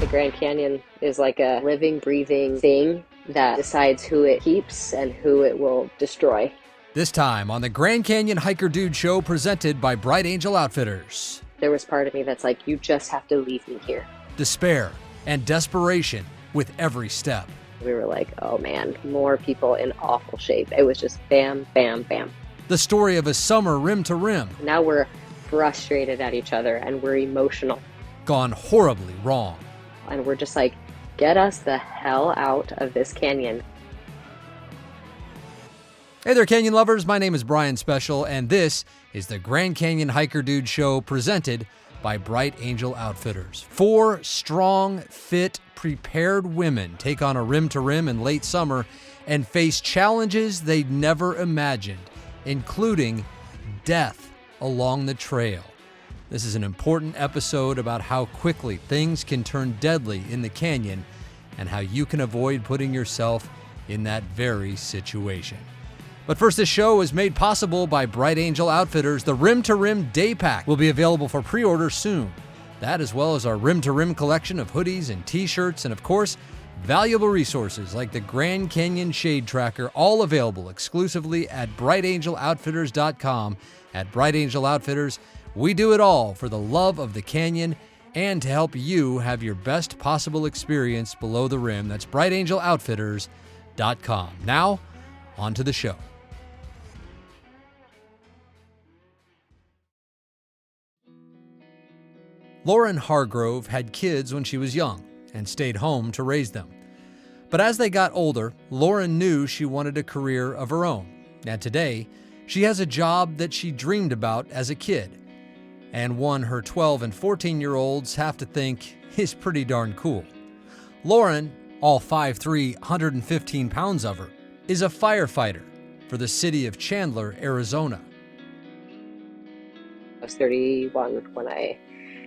The Grand Canyon is like a living, breathing thing that decides who it keeps and who it will destroy. This time on the Grand Canyon Hiker Dude Show presented by Bright Angel Outfitters. There was part of me that's like, you just have to leave me here. Despair and desperation with every step. We were like, oh man, more people in awful shape. It was just bam, bam, bam. The story of a summer rim to rim. Now we're frustrated at each other and we're emotional. Gone horribly wrong. And we're just like, get us the hell out of this canyon. Hey there, Canyon lovers. My name is Brian Special, and this is the Grand Canyon Hiker Dude Show presented by Bright Angel Outfitters. 4 strong, fit, prepared women take on a rim to rim in late summer and face challenges they'd never imagined, including death along the trail. This is an important episode about how quickly things can turn deadly in the canyon and how you can avoid putting yourself in that very situation. But first, this show is made possible by Bright Angel Outfitters. The Rim to Rim Day Pack will be available for pre-order soon. That, as well as our Rim to Rim collection of hoodies and t-shirts, and of course, valuable resources like the Grand Canyon Shade Tracker, all available exclusively at brightangeloutfitters.com. At Bright Angel Outfitters, we do it all for the love of the canyon and to help you have your best possible experience below the rim. That's brightangeloutfitters.com. Now, on to the show. Lauren Hargrove had kids when she was young and stayed home to raise them. But as they got older, Lauren knew she wanted a career of her own. And today, she has a job that she dreamed about as a kid, and one her 12 and 14-year-olds have to think is pretty darn cool. Lauren, all 5'3", 115 pounds of her, is a firefighter for the city of Chandler, Arizona. I was 31 when I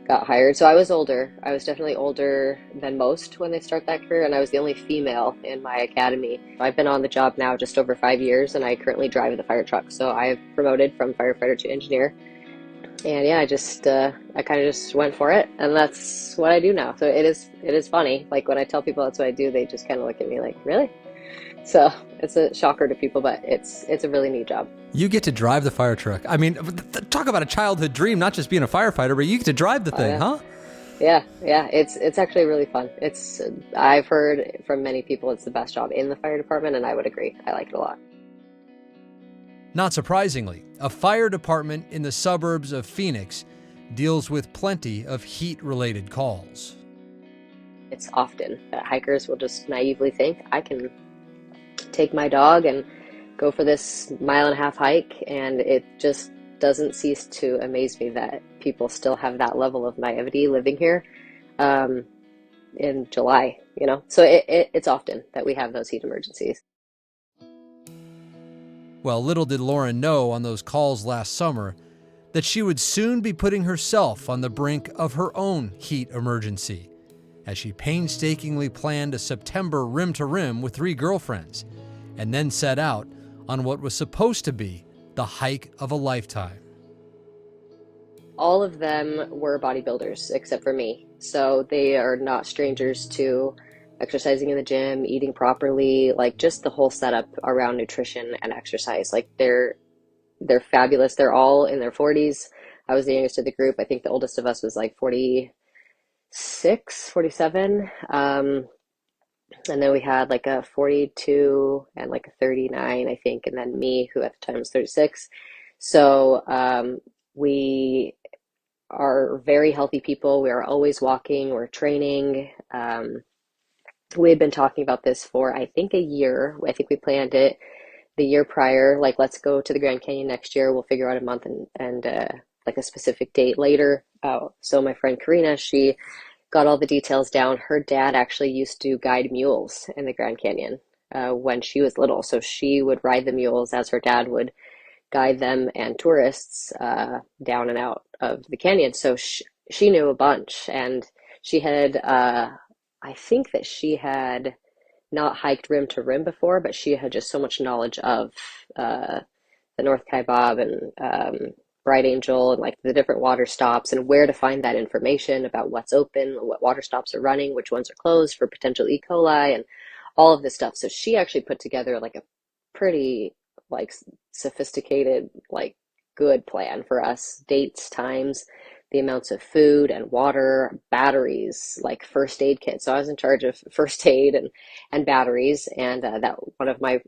got hired, so I was older. I was definitely older than most when they start that career, and I was the only female in my academy. I've been on the job now just over 5 years, and I currently drive the fire truck. So I've promoted from firefighter to engineer, and yeah, I kind of just went for it, and that's what I do now. So it is funny. Like when I tell people that's what I do, they just kind of look at me like, really? So it's a shocker to people, but it's a really neat job. You get to drive the fire truck. I mean, talk about a childhood dream, not just being a firefighter, but you get to drive the thing, huh? Yeah, it's actually really fun. I've heard from many people it's the best job in the fire department, and I would agree. I like it a lot. Not surprisingly, a fire department in the suburbs of Phoenix deals with plenty of heat-related calls. It's often that hikers will just naively think, I can take my dog and go for this 1.5 mile hike, and it just doesn't cease to amaze me that people still have that level of naivety living here in July, So it's often that we have those heat emergencies. Well, little did Lauren know on those calls last summer that she would soon be putting herself on the brink of her own heat emergency, as she painstakingly planned a September rim to rim with 3 girlfriends, and then set out on what was supposed to be the hike of a lifetime. All of them were bodybuilders except for me. So they are not strangers to exercising in the gym, eating properly, like just the whole setup around nutrition and exercise. Like they're fabulous. They're all in their 40s. I was the youngest of the group. I think the oldest of us was like 46, 47. And then we had like a 42 and like a 39, I think. And then me, who at the time was 36. So we are very healthy people. We are always walking. We're training. We had been talking about this for, I think, a year. I think we planned it the year prior. Like, let's go to the Grand Canyon next year. We'll figure out a month and like a specific date later. So my friend Karina, she got all the details down. Her dad actually used to guide mules in the Grand Canyon when she was little. So she would ride the mules as her dad would guide them and tourists down and out of the canyon. So she knew a bunch, and she had, I think that she had not hiked rim to rim before, but she had just so much knowledge of the North Kaibab and Bright Angel and like the different water stops and where to find that information about what's open, what water stops are running, which ones are closed for potential E. coli, and all of this stuff. So she actually put together like a pretty like sophisticated, like good plan for us, dates, times, the amounts of food and water, batteries, like first aid kits. So I was in charge of first aid and batteries, and that one of my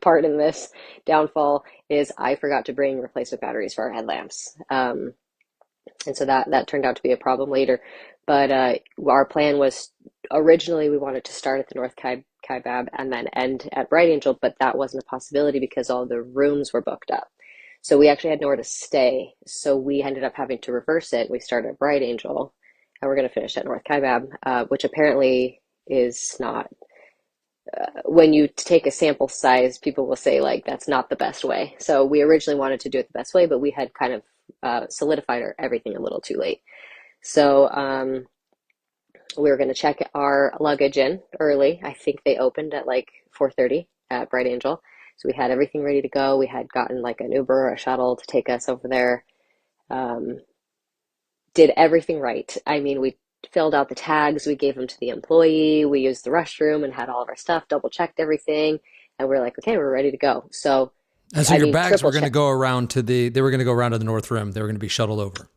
part in this downfall is I forgot to bring replacement batteries for our headlamps. And so that turned out to be a problem later. But our plan was originally we wanted to start at the North Kaibab and then end at Bright Angel, but that wasn't a possibility because all the rooms were booked up. So we actually had nowhere to stay. So we ended up having to reverse it. We started at Bright Angel and we're going to finish at North Kaibab, which apparently is not. When you take a sample size, people will say like that's not the best way. So we originally wanted to do it the best way, but we had kind of solidified everything a little too late. So we were going to check our luggage in early. I think they opened at like 4:30 at Bright Angel. So we had everything ready to go. We had gotten like an Uber or a shuttle to take us over there. Um, did everything right. I mean, we filled out the tags, we gave them to the employee, we used the restroom and had all of our stuff, double checked everything, and we're like, okay, we're ready to go. So, And so I your mean, bags triple were going to check. go around to they were going to go around to the North Rim. They were going to be shuttled over.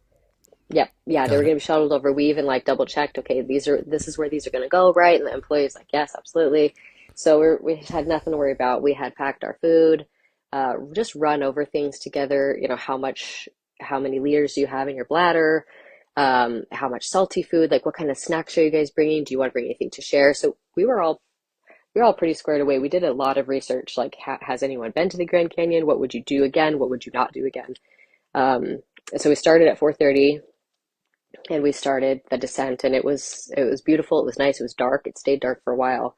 Yep, yeah, they were Got it. going to be shuttled over. We even like double checked, okay, this is where these are going to go, right? And the employee's like, yes, absolutely. So we had nothing to worry about. We had packed our food, just run over things together, how many liters do you have in your bladder? How much salty food, like what kind of snacks are you guys bringing? Do you want to bring anything to share? So we were all pretty squared away. We did a lot of research, like has anyone been to the Grand Canyon? What would you do again? What would you not do again? Um, so we started at 4:30 and we started the descent, and it was beautiful. It was nice. It was dark. It stayed dark for a while.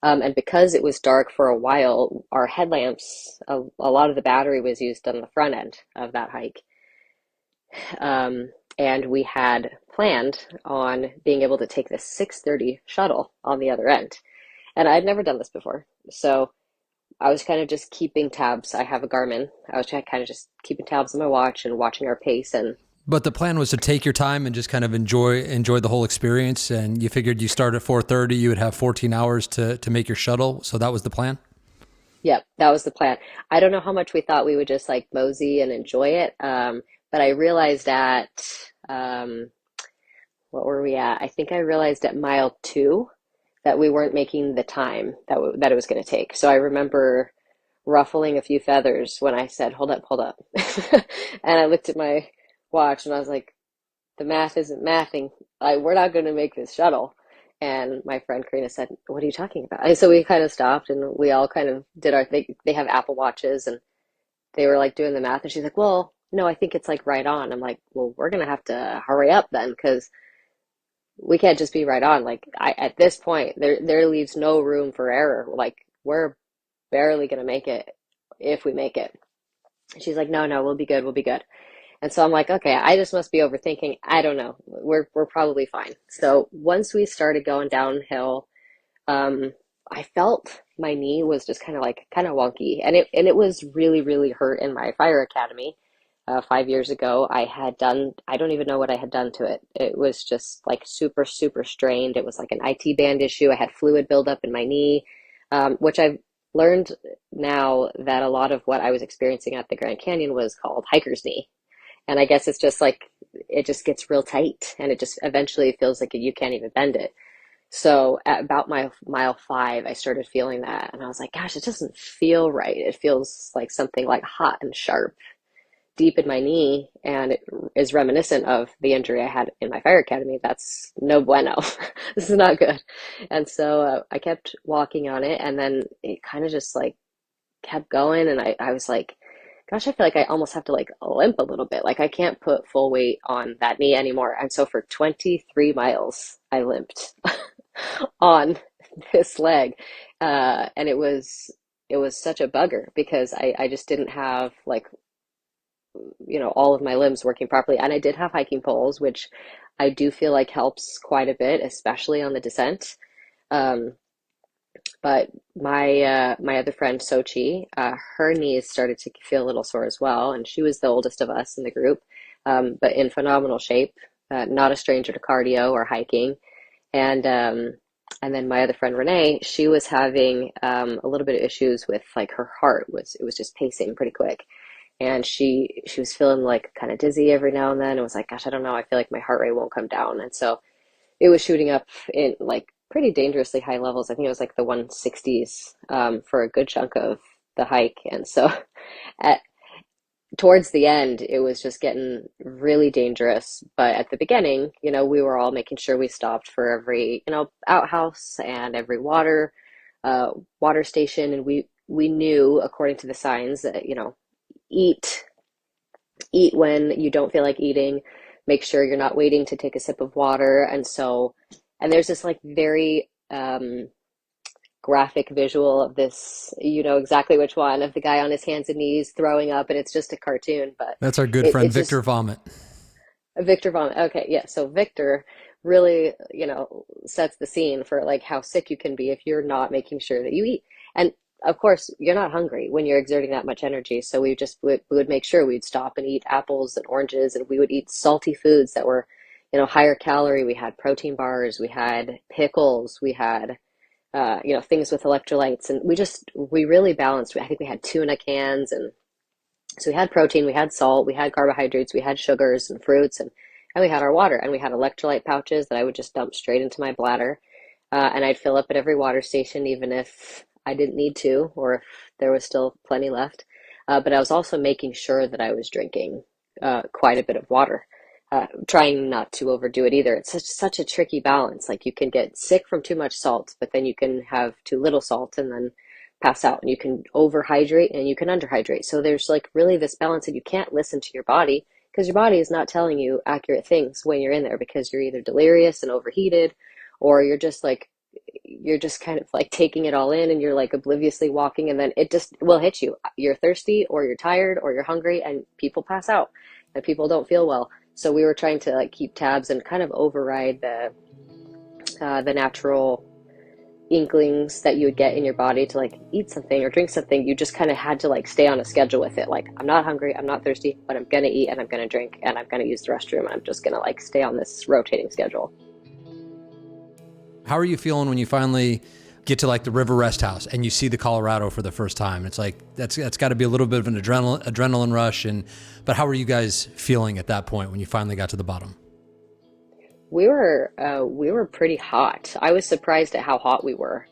And because it was dark for a while, our headlamps, a lot of the battery was used on the front end of that hike. And we had planned on being able to take the 6:30 shuttle on the other end. And I'd never done this before. So I was kind of just keeping tabs. I have a Garmin. I was kind of just keeping tabs on my watch and watching our pace. And But the plan was to take your time and just kind of enjoy the whole experience. And you figured you start at 4:30, you would have 14 hours to make your shuttle. So that was the plan. yep, that was the plan. I don't know how much we thought we would just like mosey and enjoy it. But I realized um, what were we at? I think I realized at mile 2 that we weren't making the time that it was going to take. So I remember ruffling a few feathers when I said, hold up, hold up. And I looked at my watch and I was like, the math isn't mathing. We're not going to make this shuttle. And my friend Karina said, what are you talking about? And so we kind of stopped and we all kind of did our thing. They have Apple Watches and they were like doing the math. And she's like, well, no, I think it's like right on. I'm like, well, we're going to have to hurry up then because we can't just be right on. Like at this point, there leaves no room for error. Like we're barely gonna make it if we make it. And she's like, no, no, we'll be good, we'll be good. And so I'm like, okay, I just must be overthinking. I don't know. We're probably fine. So once we started going downhill, um, I felt my knee was just kind of wonky, and it was really really hurt in my fire academy. 5 years ago, I don't even know what I had done to it. It was just like super, super strained. It was like an IT band issue. I had fluid buildup in my knee, which I've learned now that a lot of what I was experiencing at the Grand Canyon was called hiker's knee. And I guess it's just like, it just gets real tight and it just eventually feels like you can't even bend it. So at about mile 5, I started feeling that. And I was like, gosh, it doesn't feel right. It feels like something like hot and sharp deep in my knee, and it is reminiscent of the injury I had in my fire academy. That's no bueno. This is not good. And so I kept walking on it, and then it kind of just like kept going. And I was like, gosh, I feel like I almost have to like limp a little bit. Like I can't put full weight on that knee anymore. And so for 23 miles, I limped on this leg. And it was such a bugger because I just didn't have like all of my limbs working properly. And I did have hiking poles, which I do feel like helps quite a bit, especially on the descent. Um, But my other friend Sochi, her knees started to feel a little sore as well, and she was the oldest of us in the group, but in phenomenal shape, not a stranger to cardio or hiking. And and then my other friend Renee, she was having a little bit of issues with like her heart was it was just pacing pretty quick, and she was feeling like kind of dizzy every now and then. It was like, gosh, I don't know, I feel like my heart rate won't come down, and so it was shooting up in like pretty dangerously high levels. I think it was like the 160s for a good chunk of the hike. And so at, towards the end, it was just getting really dangerous. But at the beginning, we were all making sure we stopped for every, outhouse and every uh, water station. And we knew, according to the signs, that, eat eat when you don't feel like eating, make sure you're not waiting to take a sip of water. And there's this like very graphic visual of this, you know exactly which one, of the guy on his hands and knees throwing up, and it's just a cartoon, but That's our good friend it's Victor just Vomit. Victor Von. Okay, yeah. So Victor really, sets the scene for like how sick you can be if you're not making sure that you eat. And of course, you're not hungry when you're exerting that much energy. So we would make sure we'd stop and eat apples and oranges, and we would eat salty foods that were, higher calorie. We had protein bars, we had pickles, we had things with electrolytes, and we really balanced. I think we had tuna cans, and so we had protein, we had salt, we had carbohydrates, we had sugars and fruits, and we had our water, and we had electrolyte pouches that I would just dump straight into my bladder. And I'd fill up at every water station, even if I didn't need to, or if there was still plenty left. But I was also making sure that I was drinking quite a bit of water, trying not to overdo it either. It's such a tricky balance. Like you can get sick from too much salt, but then you can have too little salt and then pass out. And you can overhydrate and you can underhydrate. So there's like really this balance, and you can't listen to your body because your body is not telling you accurate things when you're in there, because you're either delirious and overheated, or you're just kind of like taking it all in, and you're like obliviously walking, and then it just will hit you. You're thirsty, or you're tired, or you're hungry, and people pass out and people don't feel well. So we were trying to like keep tabs and kind of override the natural inklings that you would get in your body to like eat something or drink something. You just kind of had to like stay on a schedule with it. Like, I'm not hungry, I'm not thirsty, but I'm gonna eat and I'm gonna drink and I'm gonna use the restroom, and I'm just gonna like stay on this rotating schedule. How are you feeling when you finally get to like the River Rest House and you see the Colorado for the first time? It's like that's got to be a little bit of an adrenaline rush. But how were you guys feeling at that point when you finally got to the bottom? We were pretty hot. I was surprised at how hot we were.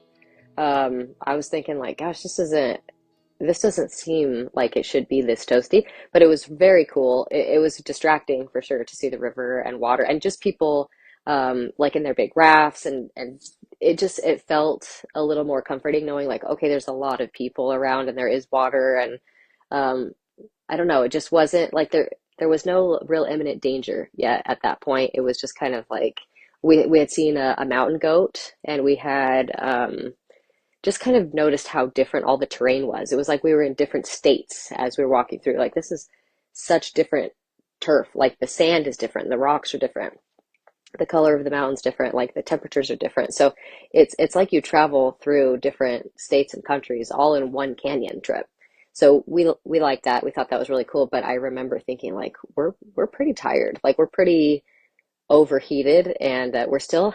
I was thinking like, gosh, this doesn't seem like it should be this toasty, but it was very cool. It was distracting for sure to see the river and water and just people like in their big rafts, and it felt a little more comforting knowing like, okay, there's a lot of people around and there is water, and um, I don't know, it just wasn't like there was no real imminent danger yet at that point. It was just kind of like we had seen a mountain goat, and we had just kind of noticed how different all the terrain was. It was like we were in different states as we were walking through. Like, this is such different turf. Like, the sand is different, the rocks are different, the color of the mountain's different, like the temperatures are different. So it's like you travel through different states and countries all in one canyon trip. So we liked that. We thought that was really cool. But I remember thinking like, we're pretty tired. Like, we're pretty overheated, and we're still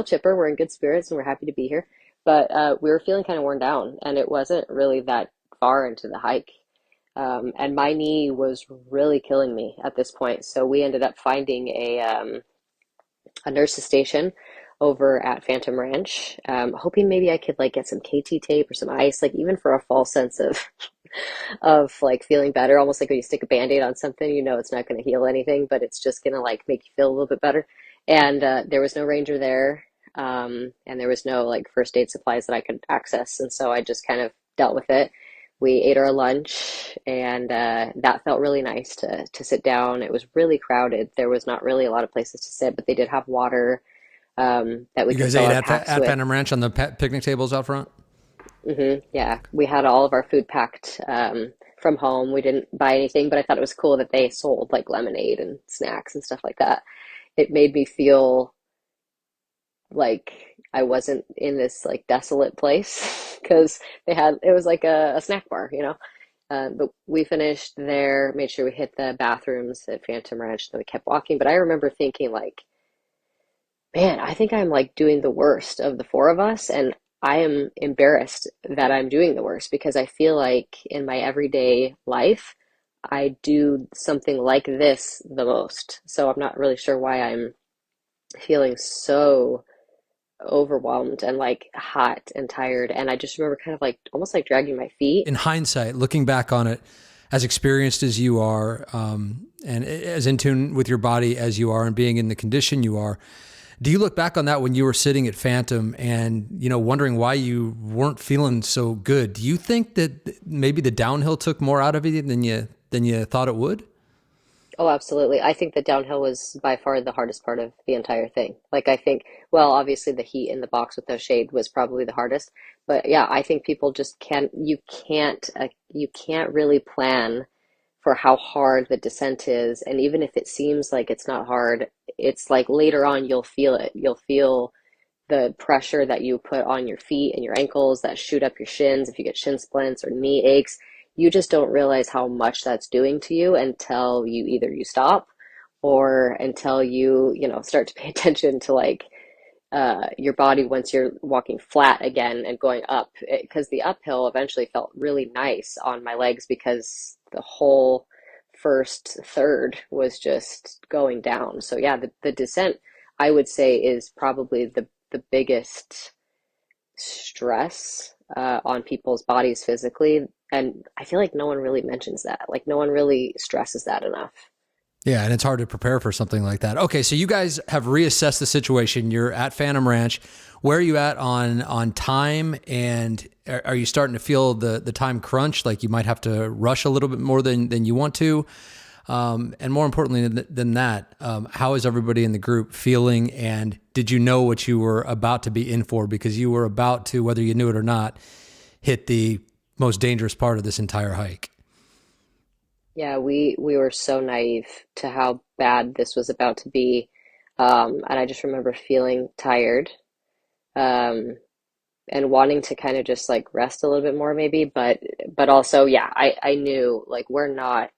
chipper. We're in good spirits, and we're happy to be here. But we were feeling kind of worn down, and it wasn't really that far into the hike. And my knee was really killing me at this point. So we ended up finding a nurse's station over at Phantom Ranch, hoping maybe I could like get some KT tape or some ice, like even for a false sense of of like feeling better, almost like when you stick a band-aid on something, it's not going to heal anything, but it's just going to like make you feel a little bit better. And there was no ranger there, and there was no like first aid supplies that I could access, and so I just kind of dealt with it. We ate our lunch, and that felt really nice to sit down. It was really crowded. There was not really a lot of places to sit, but they did have water that we You could guys fill ate our at packs with. Phantom Ranch on the picnic tables out front? Yeah, we had all of our food packed from home. We didn't buy anything, but I thought it was cool that they sold like lemonade and snacks and stuff like that. It made me feel like I wasn't in this like desolate place because it was like a snack bar, you know. But we finished there, made sure we hit the bathrooms at Phantom Ranch, then we kept walking. But I remember thinking like, man, I think I'm like doing the worst of the four of us, and I am embarrassed that I'm doing the worst because I feel like in my everyday life, I do something like this the most. So I'm not really sure why I'm feeling so overwhelmed and like hot and tired. And I just remember kind of like almost like dragging my feet. In hindsight, looking back on it, as experienced as you are, and as in tune with your body as you are, and being in the condition you are, do you look back on that when you were sitting at Phantom and, you know, wondering why you weren't feeling so good? Do you think that maybe the downhill took more out of you than you thought it would? Oh, absolutely. I think the downhill was by far the hardest part of the entire thing. Like, I think, well, obviously the heat in the box with no shade was probably the hardest. But yeah, I think people just you can't really plan for how hard the descent is. And even if it seems like it's not hard, it's like later on you'll feel it. You'll feel the pressure that you put on your feet and your ankles that shoot up your shins if you get shin splints or knee aches. You just don't realize how much that's doing to you until you stop or until you start to pay attention to like your body once you're walking flat again and going up. Because the uphill eventually felt really nice on my legs because the whole first third was just going down. So yeah, the descent I would say is probably the biggest stress on people's bodies physically. And I feel like no one really mentions that. Like no one really stresses that enough. Yeah, and it's hard to prepare for something like that. Okay, so you guys have reassessed the situation. You're at Phantom Ranch. Where are you at on time? And are you starting to feel the time crunch? Like you might have to rush a little bit more than you want to? And more importantly than that, how is everybody in the group feeling? And did you know what you were about to be in for? Because you were about to, whether you knew it or not, hit the most dangerous part of this entire hike. Yeah, we were so naive to how bad this was about to be. And I just remember feeling tired, um, and wanting to kind of just like rest a little bit more maybe, but also, yeah, I knew like we're not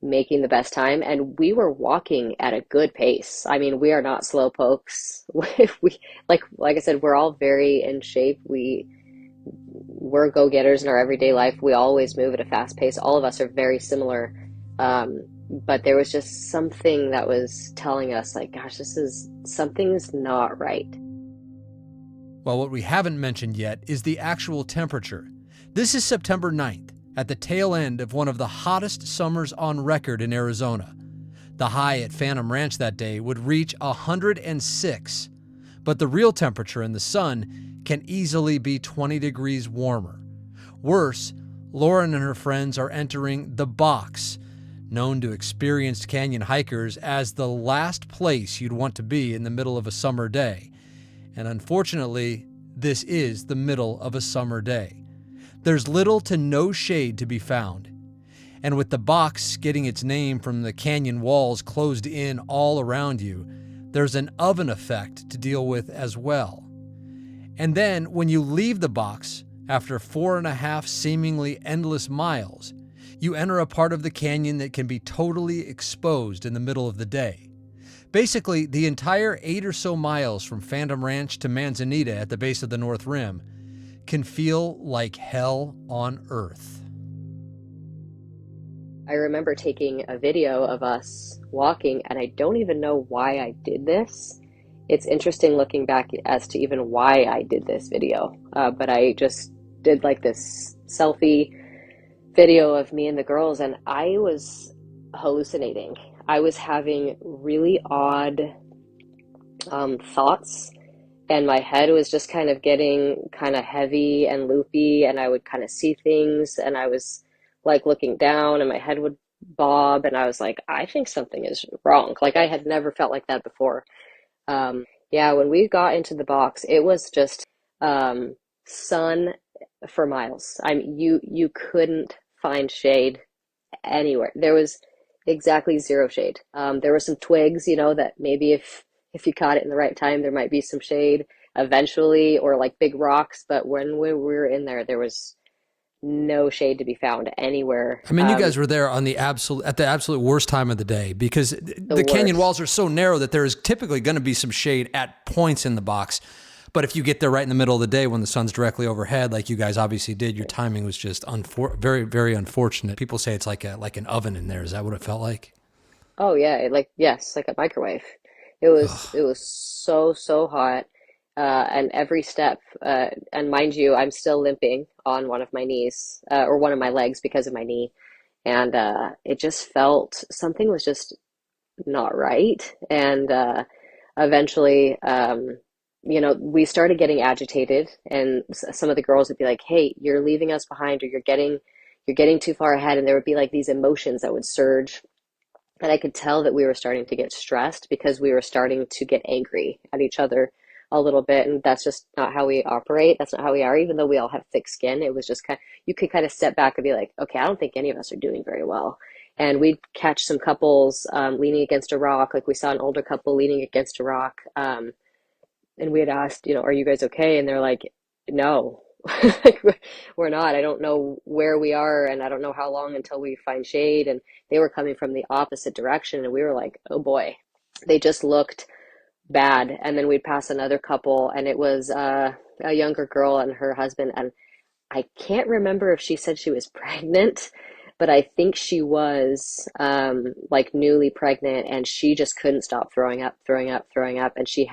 making the best time and we were walking at a good pace. I mean, we are not slow pokes. We like I said, we're all very in shape. We're go-getters in our everyday life. We always move at a fast pace. All of us are very similar. But there was just something that was telling us like, gosh, something's not right. Well, what we haven't mentioned yet is the actual temperature. This is September 9th, at the tail end of one of the hottest summers on record in Arizona. The high at Phantom Ranch that day would reach 106, but the real temperature in the sun can easily be 20 degrees warmer. Worse, Lauren and her friends are entering the box, known to experienced canyon hikers as the last place you'd want to be in the middle of a summer day. And unfortunately, this is the middle of a summer day. There's little to no shade to be found. And with the box getting its name from the canyon walls closed in all around you, there's an oven effect to deal with as well. And then when you leave the box, after 4.5 seemingly endless miles, you enter a part of the canyon that can be totally exposed in the middle of the day. Basically, the entire 8 or so miles from Phantom Ranch to Manzanita at the base of the North Rim can feel like hell on earth. I remember taking a video of us walking, and I don't even know why I did this. It's interesting looking back as to even why I did this video. But I just did like this selfie video of me and the girls, and I was hallucinating. I was having really odd thoughts, and my head was just kind of getting kind of heavy and loopy, and I would kind of see things, and I was like looking down, and my head would bob, and I was like, I think something is wrong. Like I had never felt like that before. Yeah, when we got into the box, it was just sun for miles. I mean, you couldn't find shade anywhere. There was exactly zero shade. There were some twigs, that maybe if you caught it in the right time, there might be some shade eventually, or like big rocks. But when we were in there, there was no shade to be found anywhere. I mean, you guys were there on at the absolute worst time of the day, because The the canyon walls worst. are so narrow that there is typically going to be some shade at points in the box. But if you get there right in the middle of the day when the sun's directly overhead, like you guys obviously did, your timing was just very, very unfortunate. People say it's like an oven in there. Is that what it felt like? Oh yeah, like yes, like a microwave. It was so hot, and every step, and mind you, I'm still limping on one of my knees, or one of my legs because of my knee, and it just felt something was just not right, and eventually, we started getting agitated, and some of the girls would be like, "Hey, you're leaving us behind, or you're getting too far ahead," and there would be like these emotions that would surge. And I could tell that we were starting to get stressed because we were starting to get angry at each other a little bit. And that's just not how we operate. That's not how we are. Even though we all have thick skin, it was just you could kind of step back and be like, okay, I don't think any of us are doing very well. And we'd catch some couples leaning against a rock. Like we saw an older couple leaning against a rock. And we had asked, are you guys okay? And they're like, no, like, we're not. I don't know where we are, and I don't know how long until we find shade. And they were coming from the opposite direction, and we were like, oh boy, they just looked bad. And then we'd pass another couple, and it was a younger girl and her husband. And I can't remember if she said she was pregnant, but I think she was like newly pregnant, and she just couldn't stop throwing up, throwing up, throwing up. And she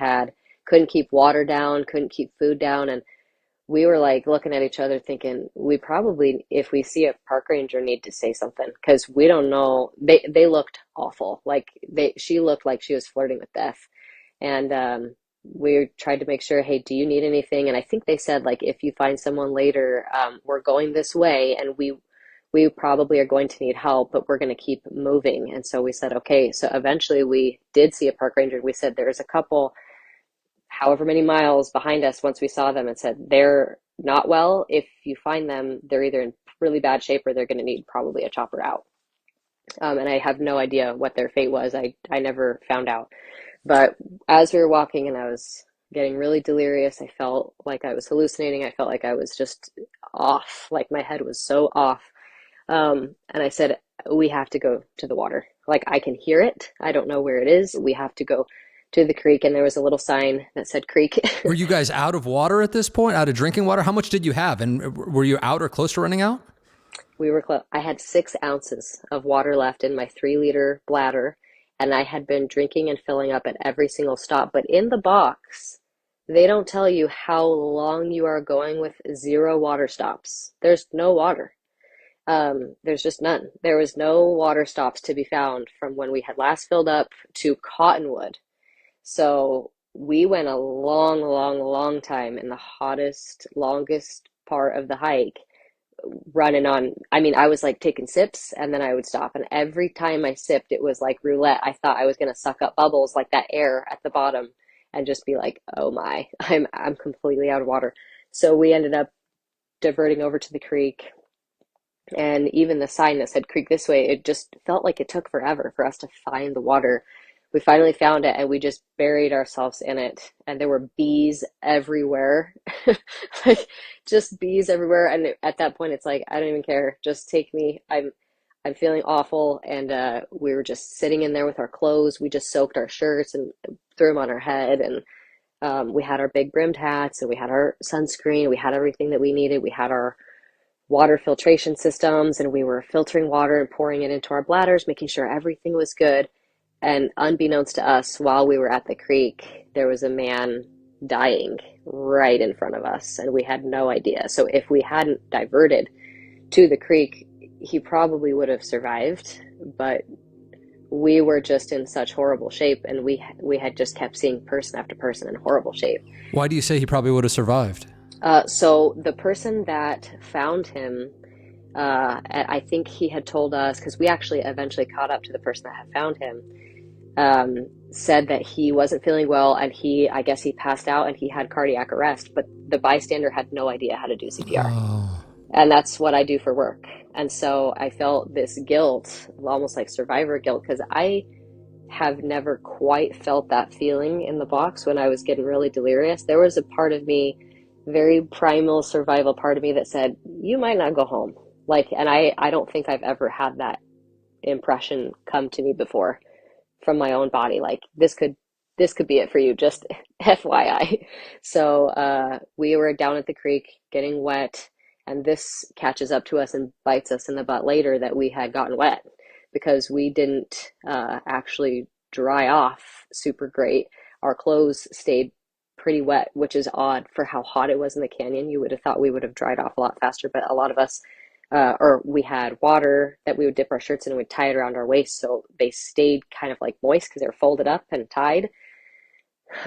couldn't keep water down, couldn't keep food down. And we were like looking at each other thinking, we probably, if we see a park ranger, need to say something, because we don't know. They looked awful. Like she looked like she was flirting with death. And we tried to make sure, hey, do you need anything? And I think they said, like, if you find someone later, we're going this way, and we probably are going to need help, but we're going to keep moving. And so we said, okay. So eventually we did see a park ranger. We said, there's a couple however many miles behind us once we saw them, and said, they're not well. If you find them, they're either in really bad shape or they're going to need probably a chopper out. And I have no idea what their fate was. I never found out. But as we were walking and I was getting really delirious, I felt like I was hallucinating. I felt like I was just off, like my head was so off. And I said, we have to go to the water. Like, I can hear it. I don't know where it is. We have to go to the creek. And there was a little sign that said creek. Were you guys out of water at this point, out of drinking water? How much did you have? And were you out or close to running out? We were close. I had 6 ounces of water left in my 3-liter bladder, and I had been drinking and filling up at every single stop. But in the box, they don't tell you how long you are going with 0 water stops. There's no water. There's just none. There was no water stops to be found from when we had last filled up to Cottonwood. So we went a long, long, long time in the hottest, longest part of the hike, running on. I mean, I was like taking sips, and then I would stop. And every time I sipped, it was like roulette. I thought I was going to suck up bubbles, like that air at the bottom, and just be like, oh my, I'm completely out of water. So we ended up diverting over to the creek. And even the sign that said creek this way, it just felt like it took forever for us to find the water. We finally found it, and we just buried ourselves in it. And there were bees everywhere, like just bees everywhere. And at that point, it's like, I don't even care. Just take me. I'm feeling awful. And we were just sitting in there with our clothes. We just soaked our shirts and threw them on our head. And we had our big brimmed hats, and we had our sunscreen. We had everything that we needed. We had our water filtration systems, and we were filtering water and pouring it into our bladders, making sure everything was good. And unbeknownst to us, while we were at the creek, there was a man dying right in front of us, and we had no idea. So if we hadn't diverted to the creek, he probably would have survived. But we were just in such horrible shape, and we had just kept seeing person after person in horrible shape. Why do you say he probably would have survived? So the person that found him, I think he had told us, because we actually eventually caught up to the person that had found him, said that he wasn't feeling well, and I guess he passed out and he had cardiac arrest, but the bystander had no idea how to do CPR. Oh. And that's what I do for work. And so I felt this guilt, almost like survivor guilt, because I have never quite felt that feeling in the box when I was getting really delirious. There was a part of me, very primal survival part of me that said, you might not go home. Like, and I don't think I've ever had that impression come to me before from my own body. Like this could be it for you, just FYI. So we were down at the creek getting wet, and this catches up to us and bites us in the butt later that we had gotten wet because we didn't actually dry off super great. Our clothes stayed pretty wet, which is odd for how hot it was in the canyon. You would have thought we would have dried off a lot faster, but a lot of us or we had water that we would dip our shirts in and we'd tie it around our waist so they stayed kind of like moist because they were folded up and tied.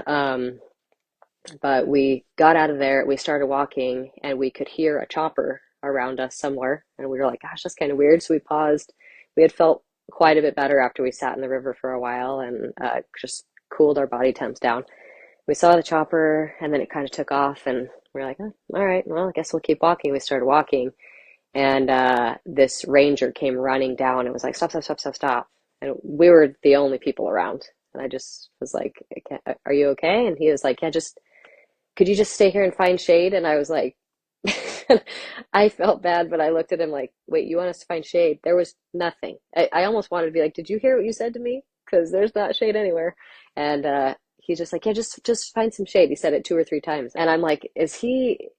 Um, but we got out of there, we started walking, and we could hear a chopper around us somewhere. And we were like, gosh, that's kind of weird. So we paused. We had felt quite a bit better after we sat in the river for a while and just cooled our body temps down. We saw the chopper, and then it kind of took off, and we were like, oh, all right, well, I guess we'll keep walking. We started walking, and this ranger came running down and was like, stop, stop, stop, stop, stop. And we were the only people around. And I just was like, are you okay? And he was like, yeah, just, could you just stay here and find shade? And I was like, I felt bad, but I looked at him like, wait, you want us to find shade? There was nothing. I almost wanted to be like, did you hear what you said to me? Because there's not shade anywhere. And he's just like, yeah, just find some shade. He said it 2 or 3 times. And I'm like, is he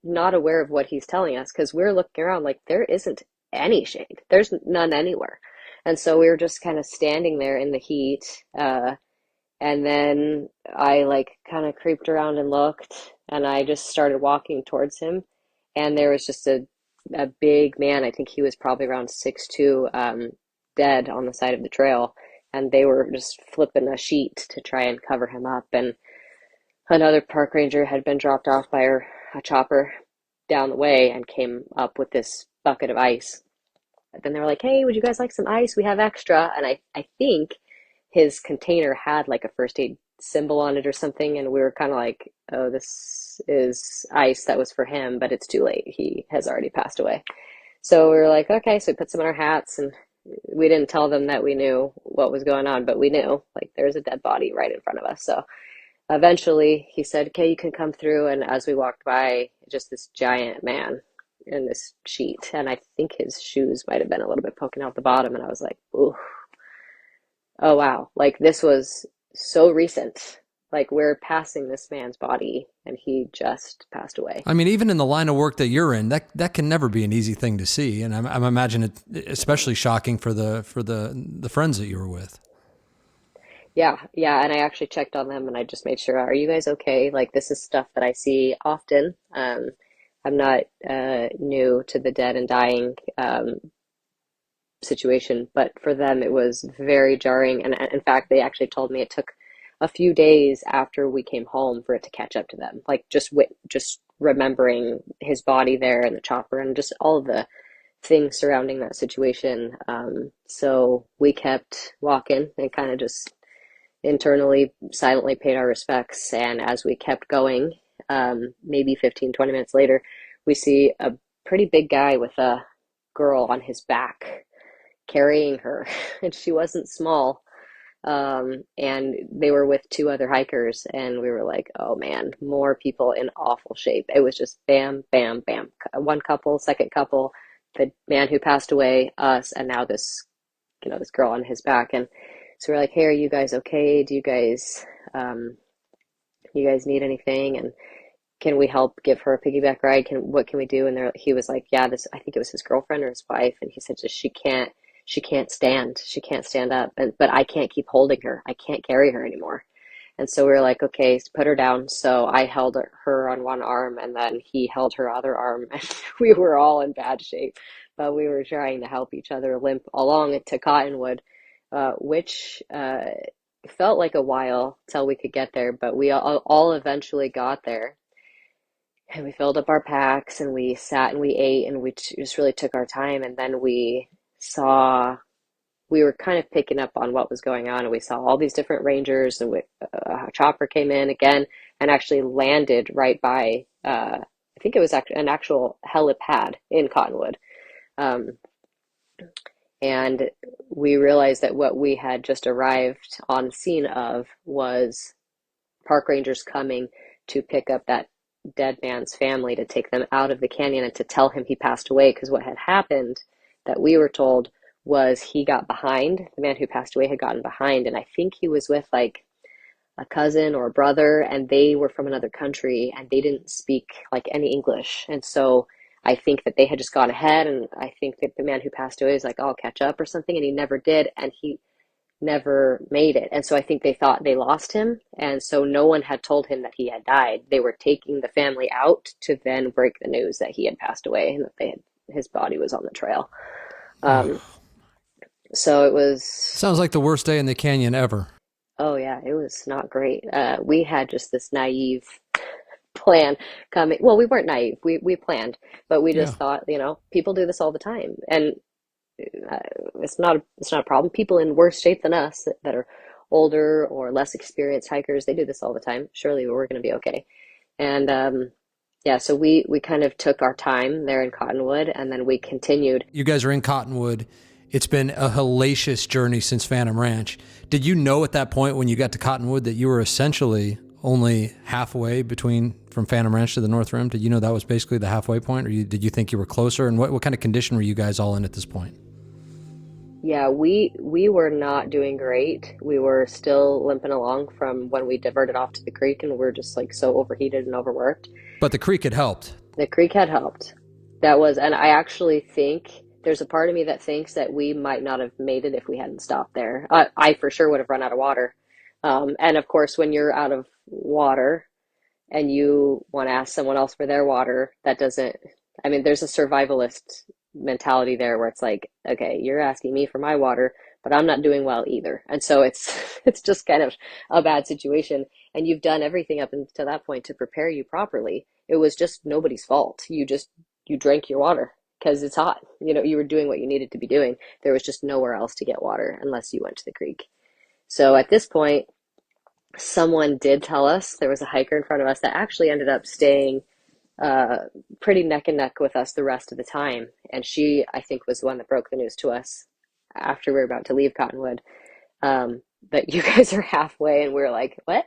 not aware of what he's telling us? Because we're looking around like there isn't any shade. There's none anywhere. And so we were just kind of standing there in the heat. And then I like kind of creeped around and looked, and I just started walking towards him. And there was just a big man. I think he was probably around 6'2", dead on the side of the trail. And they were just flipping a sheet to try and cover him up. And another park ranger had been dropped off by a chopper down the way and came up with this bucket of ice. And then they were like, hey, would you guys like some ice? We have extra. And I think his container had like a first aid symbol on it or something. And we were kind of like, oh, this is ice that was for him, but it's too late. He has already passed away. So we were like, okay. So we put some in our hats, and we didn't tell them that we knew what was going on, but we knew like there's a dead body right in front of us. So eventually he said, okay, you can come through. And as we walked by, just this giant man in this sheet. And I think his shoes might have been a little bit poking out the bottom. And I was like, ooh, oh, wow. Like this was so recent. Like we're passing this man's body and he just passed away. I mean, even in the line of work that you're in, that can never be an easy thing to see. And I'm imagine it especially shocking for the friends that you were with. Yeah, yeah, and I actually checked on them and I just made sure, are you guys okay? Like this is stuff that I see often. I'm not new to the dead and dying situation, but for them it was very jarring. And in fact, they actually told me it took a few days after we came home for it to catch up to them. Like just remembering his body there and the chopper and just all of the things surrounding that situation. So we kept walking and kind of just internally silently paid our respects. And as we kept going, maybe 15, 20 minutes later, we see a pretty big guy with a girl on his back carrying her. And she wasn't small. And they were with 2 other hikers. And we were like, oh man, more people in awful shape. It was just bam, bam, bam. One couple, second couple, the man who passed away, us, and now this girl on his back. And so we're like, hey, are you guys okay? Do you guys need anything? And can we help give her a piggyback ride? What can we do? And he was like, yeah, I think it was his girlfriend or his wife. And he said, just, she can't stand. She can't stand up. But I can't keep holding her. I can't carry her anymore. And so we were like, okay, so put her down. So I held her on one arm and then he held her other arm. And we were all in bad shape, but we were trying to help each other limp along to Cottonwood, which felt like a while till we could get there, but we all eventually got there. And we filled up our packs and we sat and we ate and we just really took our time. And then we were kind of picking up on what was going on, and we saw all these different rangers, and a chopper came in again and actually landed right by, I think it was an actual helipad in Cottonwood. Um, And we realized that what we had just arrived on scene of was park rangers coming to pick up that dead man's family to take them out of the canyon and to tell him he passed away. Because what had happened that we were told was he got behind. The man who passed away had gotten behind, and I think he was with like a cousin or a brother, and they were from another country and they didn't speak like any English. And so I think that they had just gone ahead, and I think that the man who passed away was like, "Oh, I'll catch up" or something, and he never did, and he never made it. And so I think they thought they lost him, and so no one had told him that he had died. They were taking the family out to then break the news that he had passed away and that his body was on the trail. Um, so it was, Sounds like the worst day in the canyon ever. oh yeah, it was not great. We had just this naive plan coming. Well, we weren't naive. We planned, but we Yeah. just thought, people do this all the time, and uh, it's not a problem. People in worse shape than us that are older or less experienced hikers, they do this all the time. Surely we're going to be okay. And yeah, so we kind of took our time there in Cottonwood, and then we continued. You guys are in Cottonwood. It's been a hellacious journey since Phantom Ranch. Did you know at that point when you got to Cottonwood that you were essentially only halfway from Phantom Ranch to the North Rim? Did you know that was basically the halfway point, or did you think you were closer? And what kind of condition were you guys all in at this point? Yeah, we were not doing great. We were still limping along from when we diverted off to the creek, and we're just like so overheated and overworked. But the creek had helped. The creek had helped. And I actually think there's a part of me that thinks that we might not have made it if we hadn't stopped there. I for sure would have run out of water. And of course, when you're out of water and you want to ask someone else for their water, that doesn't, I mean, there's a survivalist mentality there where it's like, okay, you're asking me for my water, but I'm not doing well either. And so it's it's just kind of a bad situation. And you've done everything up until that point to prepare you properly. It was just nobody's fault. You drank your water because it's hot. You were doing what you needed to be doing. There was just nowhere else to get water unless you went to the creek. So at this point, someone did tell us there was a hiker in front of us that actually ended up staying uh, pretty neck and neck with us the rest of the time. And she, I think, was the one that broke the news to us after we were about to leave Cottonwood, that you guys are halfway. And we were like, what?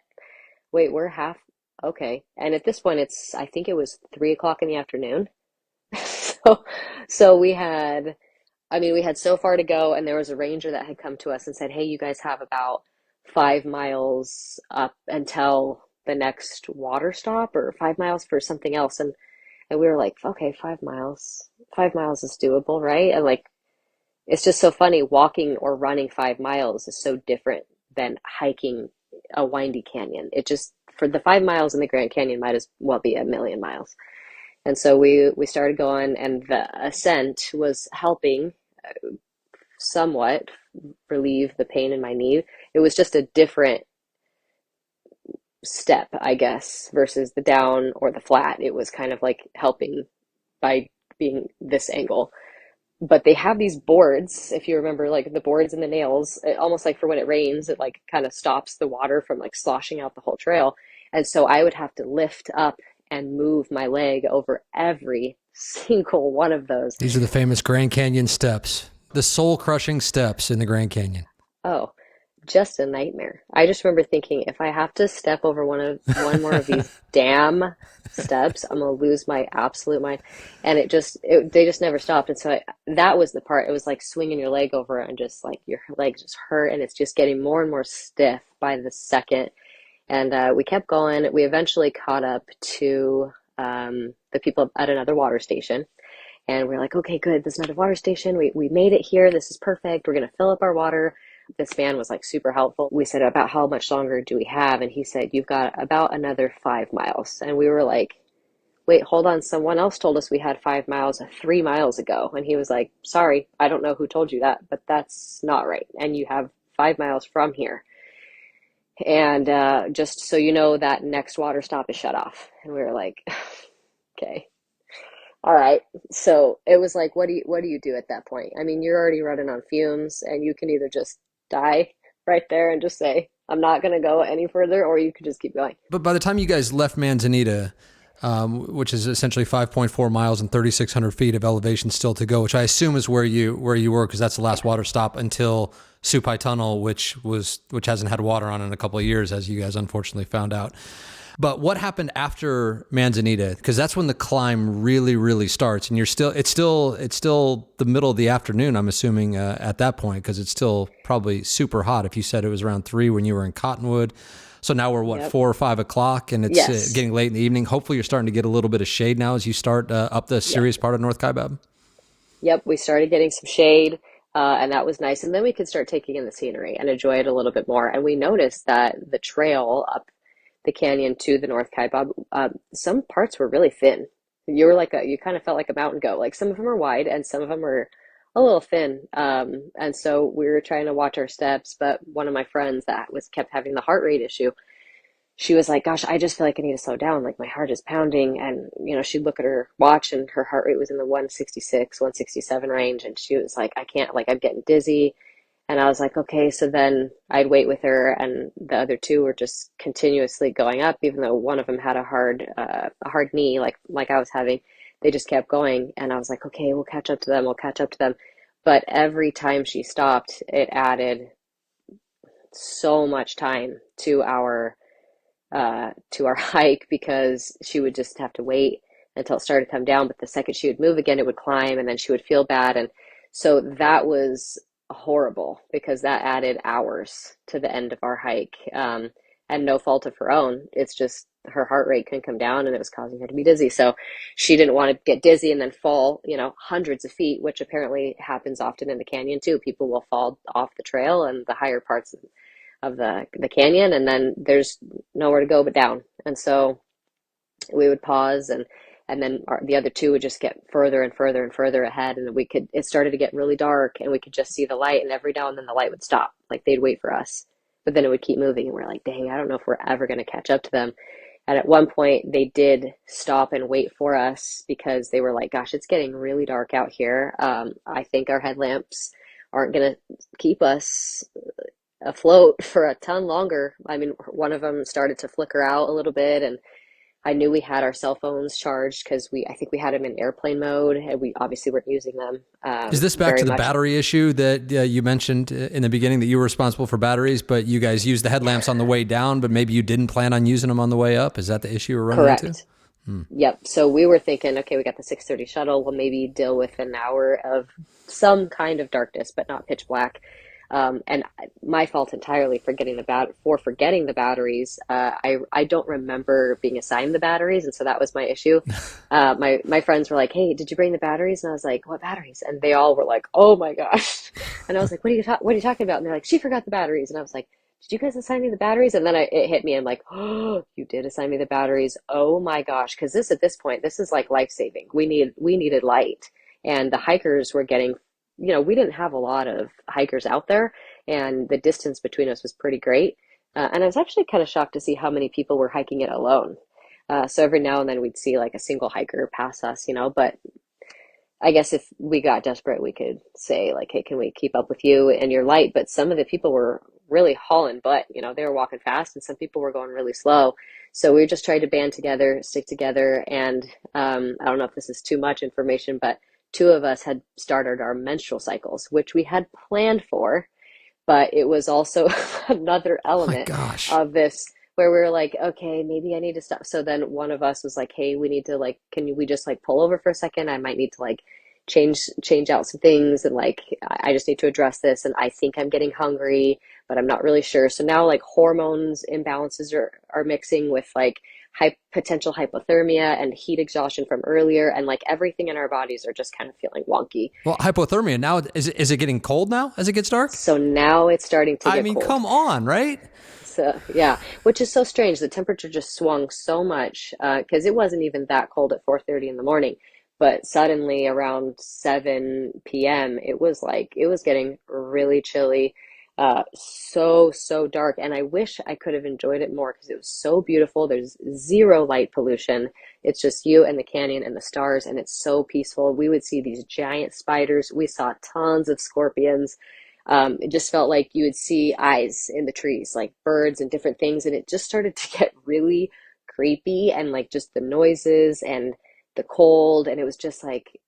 Wait, we're half. Okay. And at this point, I think it was 3 o'clock in the afternoon. So, so we had so far to go, and there was a ranger that had come to us and said, "Hey, you guys have about 5 miles up until the next water stop, or 5 miles for something else." And we were like, "Okay, 5 miles. 5 miles is doable, right?" And like, it's just so funny. Walking or running 5 miles is so different than hiking a windy canyon. It just For the 5 miles in the Grand Canyon might as well be a million miles. And so we started going, and the ascent was helping somewhat relieve the pain in my knee. It was just a different step, I guess, versus the down or the flat. It was kind of like helping by being this angle. But they have these boards, if you remember, like the boards and the nails, almost like for when it rains, it like kind of stops the water from like sloshing out the whole trail. And so I would have to lift up and move my leg over every single one of those. These are the famous Grand Canyon steps, the soul-crushing steps in the Grand Canyon. Oh, just a nightmare. I just remember thinking, if I have to step over one more of these damn steps, I'm gonna lose my absolute mind. And they just never stopped. And so that was the part. It was like swinging your leg over it, and just like your leg just hurt, and it's just getting more and more stiff by the second. And we kept going. We eventually caught up to the people at another water station. And we're like, okay, good. There's another water station. We made it here. This is perfect. We're going to fill up our water. This man was like super helpful. We said, about how much longer do we have? And he said, you've got about another 5 miles. And we were like, wait, hold on. Someone else told us we had 5 miles 3 miles ago. And he was like, sorry, I don't know who told you that, but that's not right. And you have 5 miles from here. And just so you know, that next water stop is shut off. And we were like, okay, all right. So it was like, what do you do at that point? I mean, you're already running on fumes, and you can either just die right there and just say, I'm not going to go any further, or you could just keep going. But by the time you guys left Manzanita, which is essentially 5.4 miles and 3,600 feet of elevation still to go, which I assume is where you were, because that's the last water stop until Supai Tunnel, which hasn't had water on in a couple of years, as you guys unfortunately found out. But what happened after Manzanita? Because that's when the climb really, really starts, and it's still the middle of the afternoon, I'm assuming, at that point, because it's still probably super hot. If you said it was around 3 when you were in Cottonwood, so now we're what, Yep. 4 or 5 o'clock, and it's Yes. getting late in the evening. Hopefully, you're starting to get a little bit of shade now as you start up the Yep. serious part of North Kaibab. Yep. We started getting some shade, and that was nice. And then we could start taking in the scenery and enjoy it a little bit more. And we noticed that the trail up the canyon to the North Kaibab, some parts were really thin. You kind of felt like a mountain goat. Like some of them are wide and some of them were a little thin. And so we were trying to watch our steps, but one of my friends that was kept having the heart rate issue, she was like, gosh, I just feel like I need to slow down. Like my heart is pounding. And, she'd look at her watch and her heart rate was in the 166, 167 range. And she was like, I can't, like, I'm getting dizzy. And I was like, okay. So then I'd wait with her, and the other two were just continuously going up, even though one of them had a hard knee, like I was having. They just kept going, and I was like, okay, we'll catch up to them. We'll catch up to them. But every time she stopped, it added so much time to our hike, because she would just have to wait until it started to come down. But the second she would move again, it would climb, and then she would feel bad. And so that was horrible, because that added hours to the end of our hike. And no fault of her own. It's just her heart rate couldn't come down, and it was causing her to be dizzy. So she didn't want to get dizzy and then fall, hundreds of feet, which apparently happens often in the canyon too. People will fall off the trail and the higher parts of the canyon, and then there's nowhere to go but down. And so we would pause, and then the other two would just get further and further and further ahead, and it started to get really dark, and we could just see the light, and every now and then the light would stop, like they'd wait for us, but then it would keep moving, and we're like, dang, I don't know if we're ever going to catch up to them. And at one point they did stop and wait for us, because they were like, gosh, it's getting really dark out here. I think our headlamps aren't going to keep us afloat for a ton longer. I mean, one of them started to flicker out a little bit, and I knew we had our cell phones charged, because I think we had them in airplane mode, and we obviously weren't using them Is this back very to the much. battery issue that you mentioned in the beginning, that you were responsible for batteries, but you guys used the headlamps on the way down, but maybe you didn't plan on using them on the way up? Is that the issue we're running into? Correct. Yep. So we were thinking, okay, we got the 6:30 shuttle. We'll maybe deal with an hour of some kind of darkness, but not pitch black. And my fault entirely for forgetting the batteries. I don't remember being assigned the batteries, and so that was my issue. My friends were like, "Hey, did you bring the batteries?" And I was like, "What batteries?" And they all were like, "Oh my gosh!" And I was like, What are you talking about?" And they're like, "She forgot the batteries." And I was like, "Did you guys assign me the batteries?" And then it hit me. I'm like, "Oh, you did assign me the batteries." Oh my gosh, because at this point, this is like life saving. We needed light, and the hikers were getting, we didn't have a lot of hikers out there, and the distance between us was pretty great. And I was actually kind of shocked to see how many people were hiking it alone. So every now and then we'd see like a single hiker pass us, but I guess if we got desperate, we could say like, hey, can we keep up with you and your light? But some of the people were really hauling butt, they were walking fast, and some people were going really slow. So we just tried to band together, stick together. And I don't know if this is too much information, but two of us had started our menstrual cycles, which we had planned for, but it was also another Oh my element gosh. of this where we were like, okay, maybe I need to stop. So then one of us was like, hey, we need to like, can we just like pull over for a second? I might need to like change out some things, and like I just need to address this, and I think I'm getting hungry, but I'm not really sure. So now like hormones imbalances are mixing with like potential hypothermia and heat exhaustion from earlier, and like everything in our bodies are just kind of feeling wonky. Well, hypothermia now, is it getting cold now as it gets dark? So now it's starting to I get mean, cold. come on, right? So yeah, which is so strange. The temperature just swung so much, because it wasn't even that cold at 4:30 in the morning, but suddenly around 7 p.m. it was getting really chilly, so dark. And I wish I could have enjoyed it more, because it was so beautiful. There's zero light pollution. It's just you and the canyon and the stars, and it's so peaceful. We would see these giant spiders. We saw tons of scorpions. It just felt like you would see eyes in the trees, like birds and different things. And it just started to get really creepy, and like just the noises and the cold, and it was just like,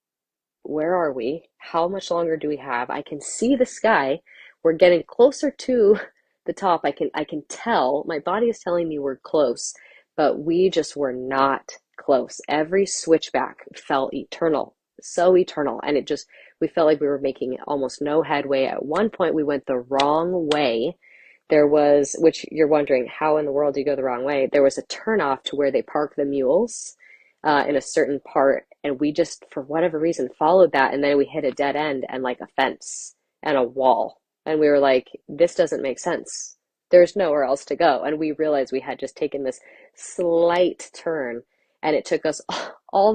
where are we? How much longer do we have? I can see the sky. We're getting closer to the top. I can tell. My body is telling me we're close, but we just were not close. Every switchback felt eternal. So eternal. And we felt like we were making almost no headway. At one point we went the wrong way. There was, which you're wondering, how in the world do you go the wrong way? There was a turnoff to where they park the mules in a certain part, and we just, for whatever reason, followed that, and then we hit a dead end and like a fence and a wall, and we were like, this doesn't make sense. There's nowhere else to go, and we realized we had just taken this slight turn, and it took us all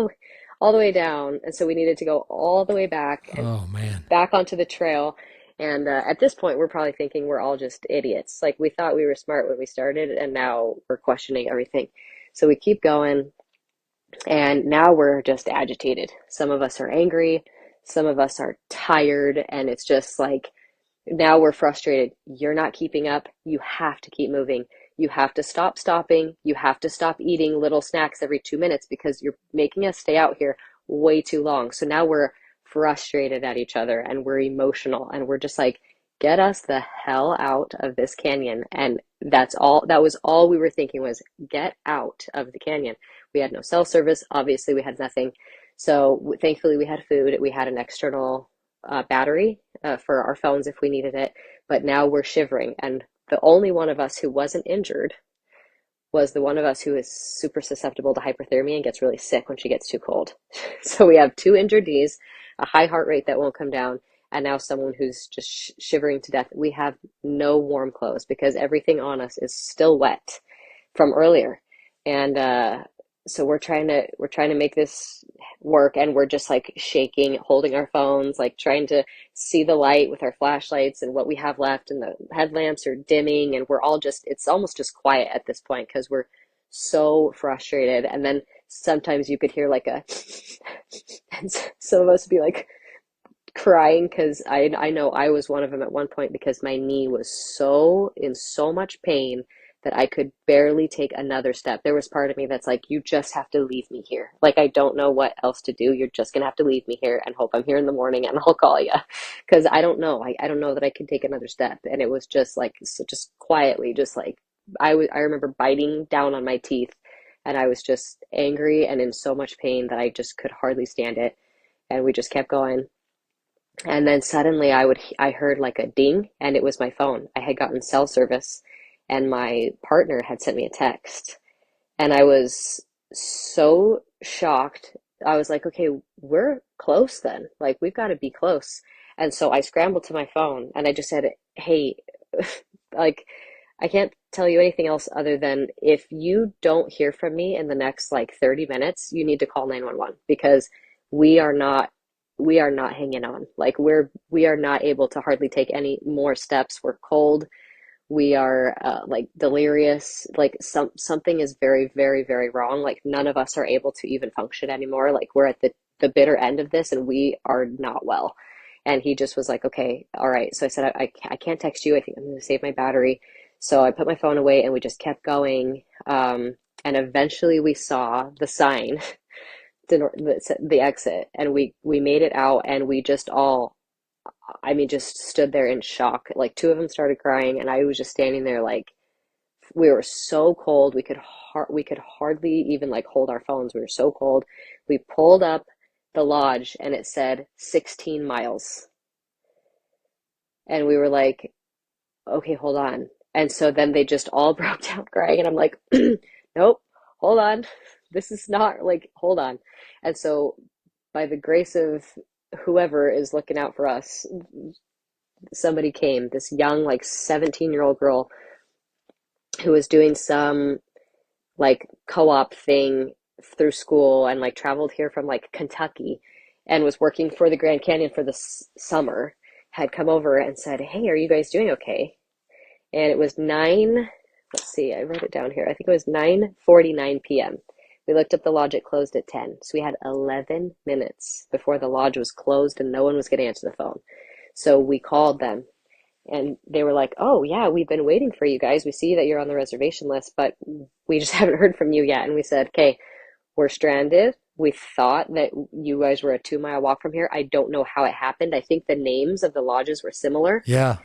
the way down, and so we needed to go all the way back and Oh man. back onto the trail. And at this point, we're probably thinking we're all just idiots. Like, we thought we were smart when we started, and now we're questioning everything. So we keep going, and now we're just agitated. Some of us are angry, some of us are tired, and it's just like, now we're frustrated. You're not keeping up. You have to keep moving. You have to stop stopping. You have to stop eating little snacks every 2 minutes because you're making us stay out here way too long. So now we're frustrated at each other, and we're emotional, and we're just like, get us the hell out of this canyon. And that was all we were thinking, was get out of the canyon. We had no cell service. Obviously, we had nothing. So thankfully, we had food. We had an external battery for our phones if we needed it. But now we're shivering. And the only one of us who wasn't injured was the one of us who is super susceptible to hyperthermia and gets really sick when she gets too cold. So we have two injurees, a high heart rate that won't come down, and now someone who's just shivering to death. We have no warm clothes because everything on us is still wet from earlier. And so we're trying to make this work, and we're just like shaking, holding our phones, like trying to see the light with our flashlights and what we have left, and the headlamps are dimming, and we're all just, it's almost just quiet at this point because we're so frustrated. And then sometimes you could hear like a and some of us would be like crying because I know I was one of them at one point, because my knee was so in so much pain that I could barely take another step. There was part of me that's like, you just have to leave me here. Like, I don't know what else to do. You're just gonna have to leave me here and hope I'm here in the morning and I'll call you, because I don't know. I don't know that I can take another step. And it was just like, so just quietly, just like, I remember biting down on my teeth, and I was just angry and in so much pain that I just could hardly stand it. And we just kept going. And then suddenly I heard like a ding, and it was my phone. I had gotten cell service, and my partner had sent me a text. And I was so shocked. I was like, okay, we're close then. Like, we've got to be close. And so I scrambled to my phone and I just said, hey, like, I can't tell you anything else other than, if you don't hear from me in the next like 30 minutes, you need to call 911, because we are not we are not hanging on. Like, we are not able to hardly take any more steps. We're cold. We are like delirious. Like, something is very, very, very wrong. Like, none of us are able to even function anymore. Like, we're at the bitter end of this, and we are not well. And he just was like, okay, all right. So I said, I can't text you. I think I'm going to save my battery. So I put my phone away, and we just kept going. And eventually we saw the sign, the exit, and we made it out, and we just all, I mean, just stood there in shock. Like, two of them started crying, and I was just standing there like, we were so cold. We could hardly even like hold our phones. We were so cold. We pulled up the lodge, and it said 16 miles. And we were like, okay, hold on. And so then they just all broke down crying, and I'm like, nope, hold on. This is not like, hold on. And so, by the grace of whoever is looking out for us, somebody came, this young, like 17-year-old girl who was doing some like co-op thing through school, and like traveled here from like Kentucky, and was working for the Grand Canyon for the summer, had come over and said, hey, are you guys doing okay? And it was let's see, I wrote it down here. I think it was 9:49 p.m. We looked up the lodge, it closed at 10. So we had 11 minutes before the lodge was closed, and no one was going to answer the phone. So we called them, And they were like, "Oh, yeah, we've been waiting for you guys. We see that you're on the reservation list, but we just haven't heard from you yet." And we said, "Okay, we're stranded. We thought that you guys were a 2 mile walk from here. I don't know how it happened. I think the names of the lodges were similar." Yeah.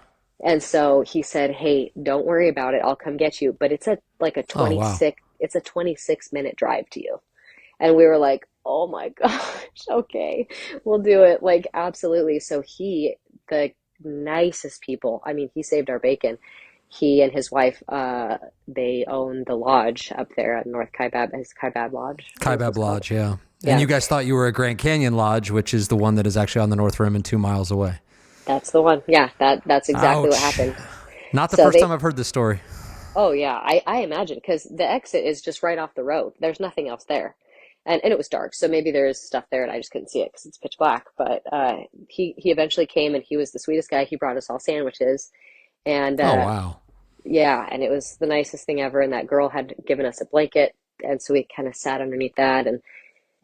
And so he said, "Hey, don't worry about it. I'll come get you. But it's a like a Oh, wow. 26-minute drive to you." And we were like, "Oh my gosh, okay, we'll do it." Like, absolutely. So the nicest people, I mean, he saved our bacon. He and his wife, they own the lodge up there at North Kaibab, his Kaibab Lodge, I think it Kaibab was called. Lodge, yeah. And Yeah, you guys thought you were at Grand Canyon Lodge, which is the one that is actually on the North Rim and 2 miles away. that's the one. Yeah, that's exactly what Ouch. happened. Not the So first they, time I've heard this story. oh yeah, I imagine because the exit is just right off the road. There's nothing else there. And it was dark, so maybe there's stuff there and I just couldn't see it because it's pitch black. But he eventually came and he was the sweetest guy. He brought us all sandwiches, and Oh, wow. yeah, and it was the nicest thing ever. And that girl had given us a blanket, and so we kind of sat underneath that,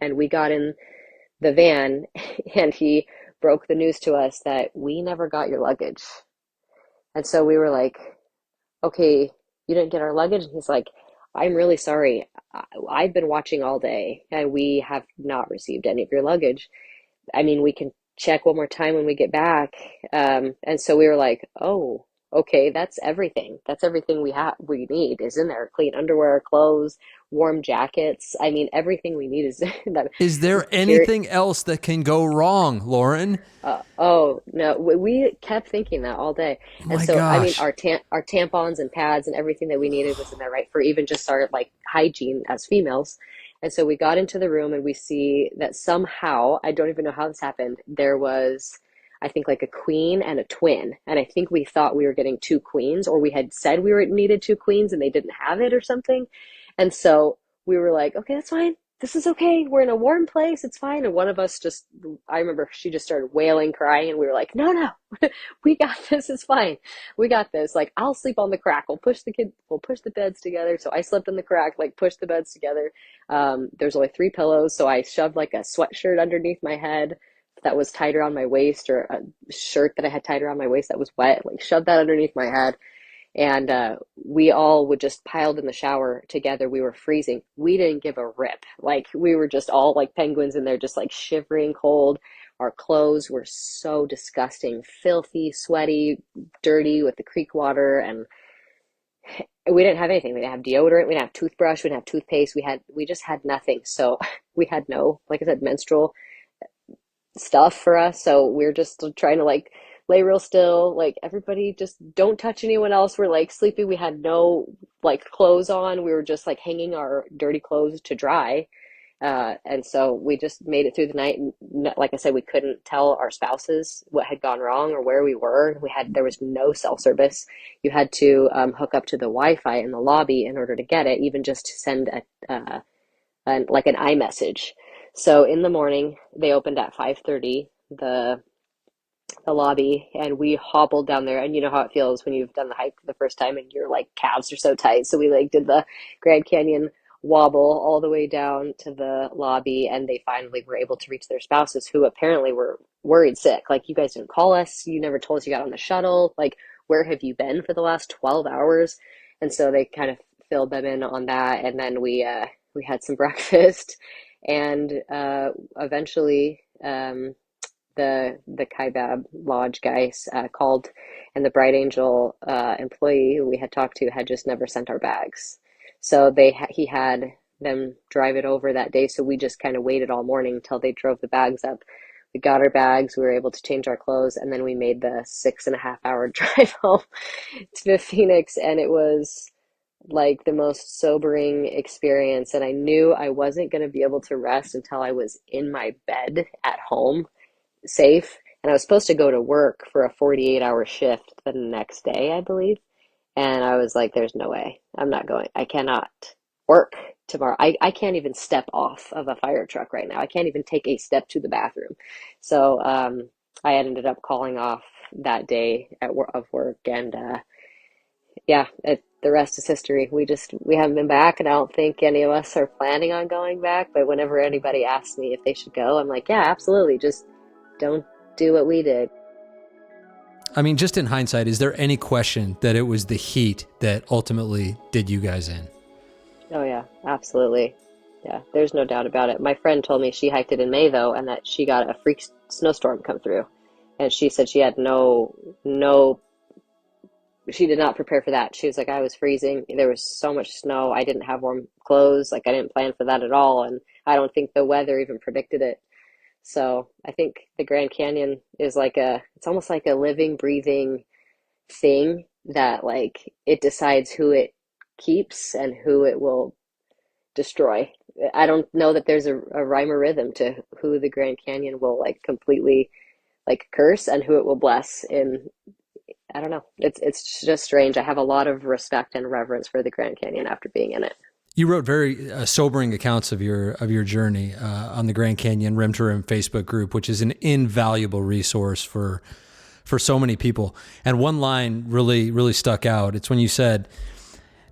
and we got in the van, and he broke the news to us that we never got your luggage. And so we were like, "Okay, you didn't get our luggage?" And he's like, "I'm really sorry. I've been watching all day and we have not received any of your luggage. I mean, we can check one more time when we get back." And so we were like, "Oh, okay, that's everything. That's everything we need is in there. Clean underwear, clothes, warm jackets. I mean, everything we need is that Is there here." anything else that can go wrong, Lauren? Oh no, we kept thinking that all day. And My so, I mean, gosh. our tampons and pads and everything that we needed was in there, right? For even just our like hygiene as females. And so we got into the room and we see that somehow, I don't even know how this happened, there was, I think, like a queen and a twin. And I think we thought we were getting two queens, or we had said we were needed two queens and they didn't have it or something. And so we were like, "Okay, that's fine. This is okay. We're in a warm place. It's fine." And one of us just, I remember she just started wailing, crying, and we were like, "No, no, we got this. It's fine. We got this. Like, I'll sleep on the crack. We'll push the beds together." So I slept in the crack, like pushed the beds together. There's only three pillows. So I shoved like a sweatshirt underneath my head that was tied around my waist, or a shirt that I had tied around my waist that was wet, like shoved that underneath my head. And we all would just piled in the shower together. We were freezing. We didn't give a rip. Like, we were just all like penguins in there, just like shivering cold. Our clothes were so disgusting, filthy, sweaty, dirty with the creek water. And we didn't have anything. We didn't have deodorant. We didn't have toothbrush. We didn't have toothpaste. We just had nothing. So we had no, like I said, menstrual stuff for us. So we're just trying to like lay real still. Like, everybody just don't touch anyone else. We're like sleeping. We had no like clothes on. We were just like hanging our dirty clothes to dry. And so we just made it through the night. And like I said, we couldn't tell our spouses what had gone wrong or where we were. There was no cell service. You had to hook up to the Wi-Fi in the lobby in order to get it, even just to send like an iMessage. So in the morning, they opened at 5:30, the lobby, and we hobbled down there. And you know how it feels when you've done the hike for the first time and your like calves are so tight. So we like did the Grand Canyon wobble all the way down to the lobby, and they finally were able to reach their spouses, who apparently were worried sick. Like, "You guys didn't call us. You never told us you got on the shuttle. Like, where have you been for the last 12 hours?" And so they kind of filled them in on that. And then we had some breakfast, and eventually the Kaibab Lodge guys called, and the Bright Angel employee who we had talked to had just never sent our bags. So he had them drive it over that day. So we just kind of waited all morning until they drove the bags up. We got our bags, we were able to change our clothes, and then we made the 6.5 hour drive home to Phoenix. And it was like the most sobering experience. And I knew I wasn't going to be able to rest until I was in my bed at home, safe. And I was supposed to go to work for a 48-hour shift the next day, I believe. And I was like, "There's no way. I'm not going. I cannot work tomorrow. I can't even step off of a fire truck right now. I can't even take a step to the bathroom." So I ended up calling off that day of work. And yeah, the rest is history. We haven't been back, and I don't think any of us are planning on going back. But whenever anybody asks me if they should go, I'm like, "Yeah, absolutely. Just don't do what we did." I mean, just in hindsight, is there any question that it was the heat that ultimately did you guys in? Oh yeah, absolutely. Yeah, there's no doubt about it. My friend told me she hiked it in May though, and that she got a freak snowstorm come through. And she said she had no, she did not prepare for that. She was like, I was freezing. There was so much snow. I didn't have warm clothes. Like I didn't plan for that at all. And I don't think the weather even predicted it. So I think the Grand Canyon is it's almost like a living, breathing thing that like it decides who it keeps and who it will destroy. I don't know that there's a rhyme or rhythm to who the Grand Canyon will like completely like curse and who it will bless in. I don't know. It's just strange. I have a lot of respect and reverence for the Grand Canyon after being in it. You wrote very sobering accounts of your journey on the Grand Canyon Rim2Rim Facebook group, which is an invaluable resource for so many people. And one line really stuck out. It's when you said,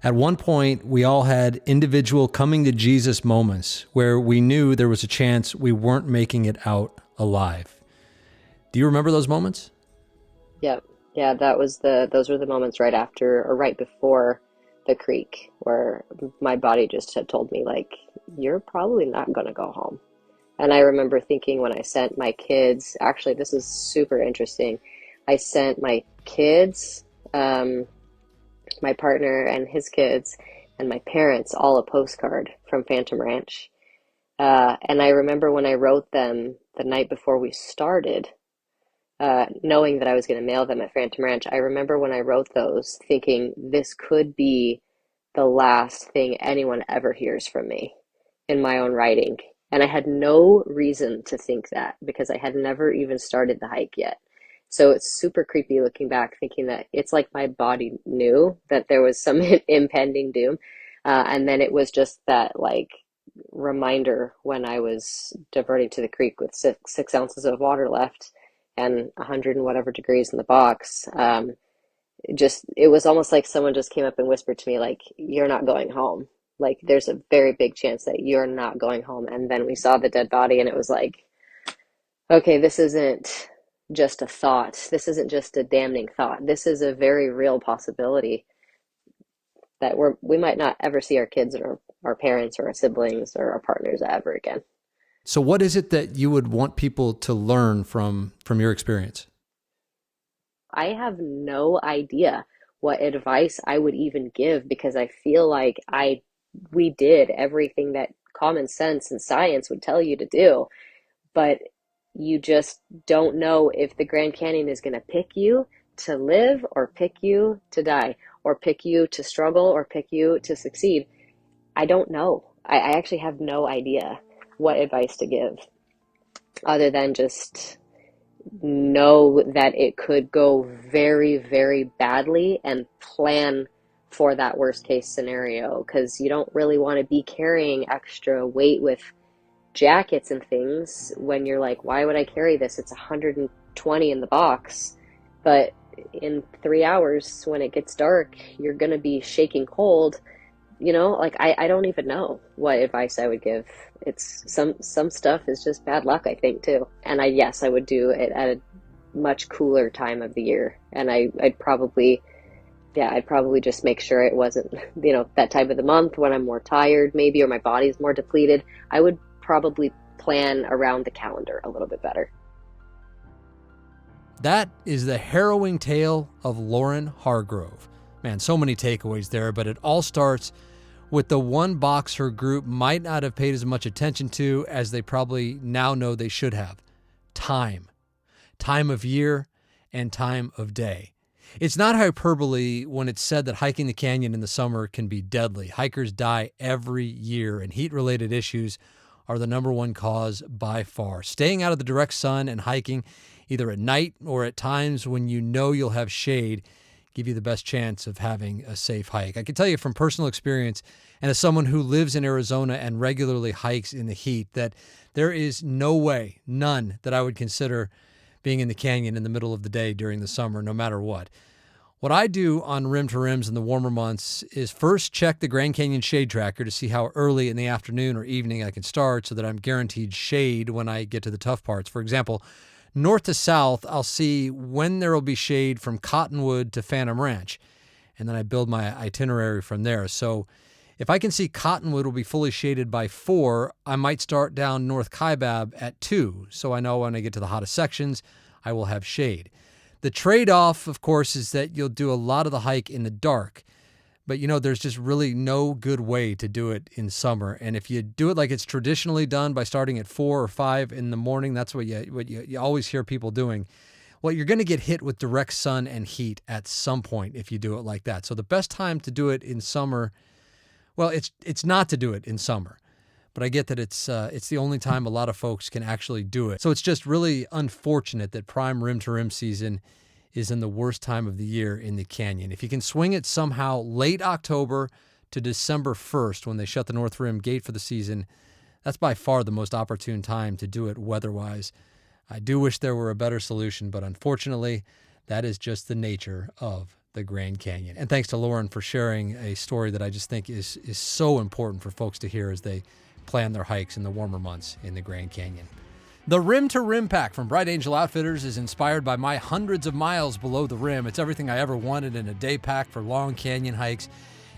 at one point, we all had individual coming to Jesus moments where we knew there was a chance we weren't making it out alive. Do you remember those moments? Yep. Yeah, those were the moments right after or right before the creek where my body just had told me like, you're probably not going to go home. And I remember thinking when I sent my kids, actually, this is super interesting. I sent my kids, my partner and his kids, and my parents all a postcard from Phantom Ranch. And I remember when I wrote them the night before we started, knowing that I was going to mail them at Phantom Ranch, I remember when I wrote those thinking this could be the last thing anyone ever hears from me in my own writing. And I had no reason to think that because I had never even started the hike yet. So it's super creepy looking back, thinking that it's like my body knew that there was some impending doom. And then it was just that like reminder when I was diverting to the creek with six ounces of water left and 100 and whatever degrees in the box. It was almost like someone just came up and whispered to me, like, you're not going home. Like, there's a very big chance that you're not going home. And then we saw the dead body, and it was like, okay, this isn't just a thought. This isn't just a damning thought. This is a very real possibility that we might not ever see our kids or our parents or our siblings or our partners ever again. So what is it that you would want people to learn from your experience? I have no idea what advice I would even give because I feel like we did everything that common sense and science would tell you to do, but you just don't know if the Grand Canyon is going to pick you to live or pick you to die or pick you to struggle or pick you to succeed. I don't know. I actually have no idea what advice to give other than just know that it could go very, very badly and plan for that worst case scenario because you don't really want to be carrying extra weight with jackets and things when you're like, why would I carry this? It's 120 in the box, but in 3 hours when it gets dark, you're going to be shaking cold. Like I don't even know what advice I would give. It's some stuff is just bad luck, I think, too. And I would do it at a much cooler time of the year. And I'd probably just make sure it wasn't, that time of the month when I'm more tired maybe, or my body's more depleted. I would probably plan around the calendar a little bit better. That is the harrowing tale of Lauren Hargrove. Man, so many takeaways there, but it all starts with the one box her group might not have paid as much attention to as they probably now know they should have. Time. Time of year and time of day. It's not hyperbole when it's said that hiking the canyon in the summer can be deadly. Hikers die every year, and heat-related issues are the number one cause by far. Staying out of the direct sun and hiking, either at night or at times when you know you'll have shade, give you the best chance of having a safe hike. I can tell you from personal experience, and as someone who lives in Arizona and regularly hikes in the heat, that there is no way, none, that I would consider being in the canyon in the middle of the day during the summer, no matter what. What I do on Rim2Rims in the warmer months is first check the Grand Canyon shade tracker to see how early in the afternoon or evening I can start so that I'm guaranteed shade when I get to the tough parts. For example, North to south, I'll see when there will be shade from Cottonwood to Phantom Ranch, and then I build my itinerary from there. So if I can see Cottonwood will be fully shaded by 4, I might start down North Kaibab at 2, so I know when I get to the hottest sections, I will have shade. The trade-off, of course, is that you'll do a lot of the hike in the dark. But, there's just really no good way to do it in summer. And if you do it like it's traditionally done by starting at 4 or 5 in the morning, that's what you always hear people doing. Well, you're going to get hit with direct sun and heat at some point if you do it like that. So the best time to do it in summer, well, it's not to do it in summer. But I get that it's the only time a lot of folks can actually do it. So it's just really unfortunate that prime Rim2Rim season is in the worst time of the year in the canyon. If you can swing it somehow late October to December 1st when they shut the North Rim gate for the season, that's by far the most opportune time to do it weather-wise. I do wish there were a better solution, but unfortunately, that is just the nature of the Grand Canyon. And thanks to Lauren for sharing a story that I just think is so important for folks to hear as they plan their hikes in the warmer months in the Grand Canyon. The Rim2Rim pack from Bright Angel Outfitters is inspired by my hundreds of miles below the rim. It's everything I ever wanted in a day pack for long canyon hikes.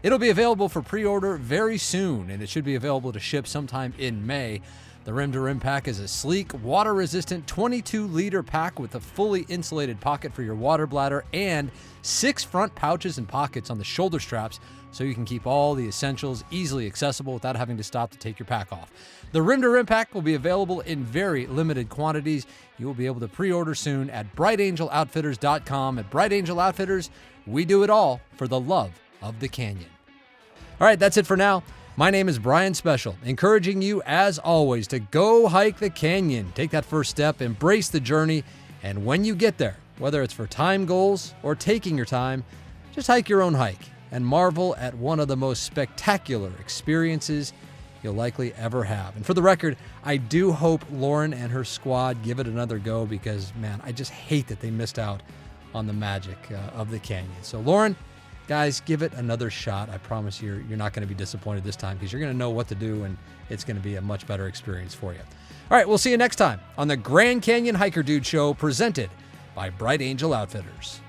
It'll be available for pre-order very soon, and it should be available to ship sometime in May. The Rim2Rim pack is a sleek, water-resistant 22-liter pack with a fully insulated pocket for your water bladder and 6 front pouches and pockets on the shoulder straps so you can keep all the essentials easily accessible without having to stop to take your pack off. The Rim2Rim pack will be available in very limited quantities. You will be able to pre-order soon at brightangeloutfitters.com. At Bright Angel Outfitters, we do it all for the love of the canyon. All right, that's it for now. My name is Brian Special, encouraging you, as always, to go hike the canyon. Take that first step, embrace the journey, and when you get there, whether it's for time goals or taking your time, just hike your own hike and marvel at one of the most spectacular experiences you'll likely ever have. And for the record, I do hope Lauren and her squad give it another go because, man, I just hate that they missed out on the magic of the canyon. So, Lauren, guys, give it another shot. I promise you're not going to be disappointed this time because you're going to know what to do and it's going to be a much better experience for you. All right, we'll see you next time on the Grand Canyon Hiker Dude Show presented by Bright Angel Outfitters.